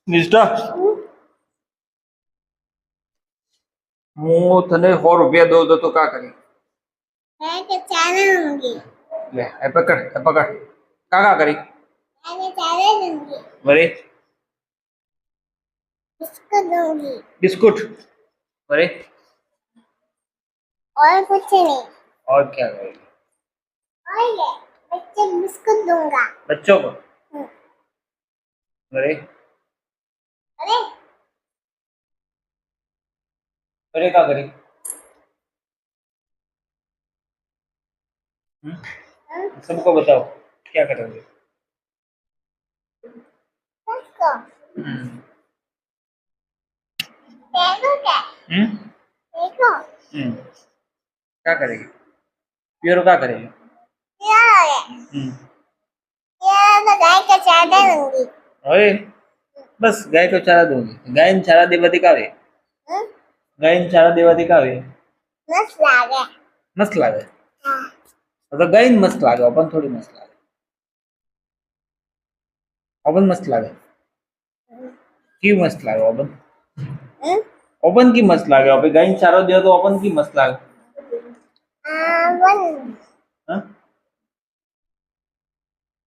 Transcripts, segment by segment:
નિષ્ઠા હું તને 100 રૂપિયા દઉં તો તું કા કરી मैं तो चारा दूंगी। લે એ પકડ કા કરી मैं चारा दूंगी। વરે इसको दूंगी बिस्कुट वरे और कुछ नहीं। और क्या करेगी और ये बच्चे बिस्कुट दूंगा। बच्चों को वरे अरे वरे क्या करी सबको बताओ क्या करोगे उसको देखो क्या देखो क्या करेगी प्योर क्या करेगी क्या है ये तो गाय का चारा दूंगी। अरे बस गाय को चारा दूंगी गाय ने चारा देवाती का वे गाय ने चारा देवाती का वे मस्त लागे। मस्त लागे हाँ तो गाय ने मस्त लागे अपन थोड़ी मस्त लागे अपन मस्त लागे क्यों मस्त लागे अपन अपन की मस्त लागे अबे गाय ने चारा दिया तो अपन की मस्त लागे वन हाँ?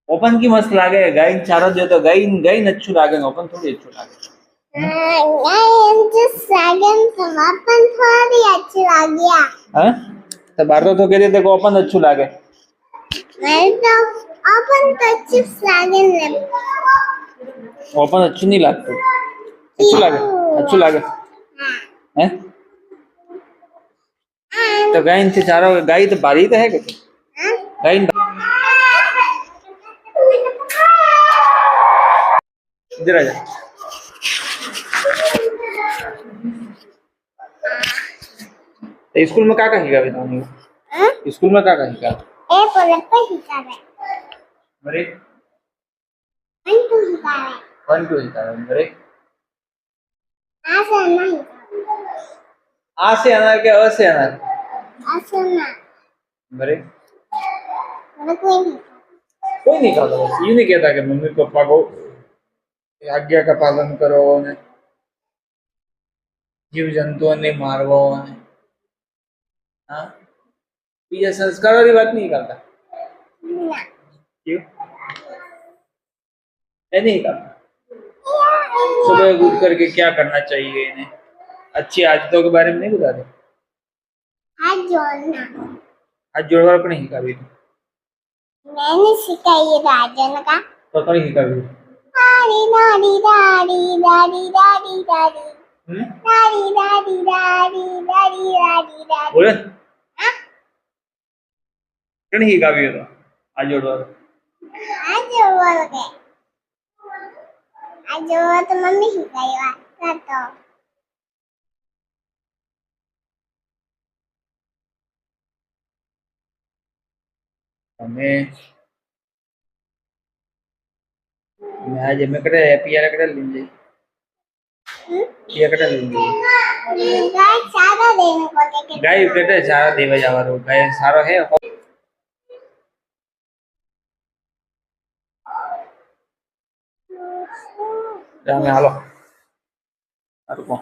ओपन की मस्त लागे गाय ने चारा दिया तो गाय ने अच्छू लागे ओपन थोड़ी अच्छू लागे समापन थोड़ी अच्छी लगी। हाँ तो बार तो कहते थे को ओपन अच्छू लागे मैं तो अपन तो चिप्स लागे ने ओपन अच्छू नहीं लगता अच्छू लागे हैं तो गाय से चारा गाय तो बारी तो है कि गाय इधर आ जा तो स्कूल में क्या कहेगा बताओ स्कूल में क्या कहेगा ए पलक पे हिका है अरे वन टू हिका है 1 2 अरे आसे नहीं आ से अनार के अ से अनार आसे ना अरे मैं कोई नहीं खाता बस ये नहीं कहता कि मम्मी पापा को आज्ञा का पालन करो ने जीव जंतुओं ने मारवो ने हाँ बीजा संस्कार वाली बात नहीं करता ना क्यों मैं नहीं करता सुबह उठ करके क्या करना चाहिए इन्हें अच्छी आदतों के बारे में नहीं बताते हाथ जोड़ना आज जोड़वा पर नहीं सिखा भी मैंने सिखाई है राजन का तो नहीं सिखा भी दादी दादी दादी दादी दादी दादी दादी दादी दादी दादी दादी दादी बोले नहीं सिखा भी तो आज जोड़वा आज जोड़ तो मम्मी सिखाई वा तो हमें मैं आज में कटे पिया कटे लेंगे पिया कटे लेंगे गाय चारा देने को लेके गाय कटे सारा देवा जावारो गाय सारो है रामे हालो रुको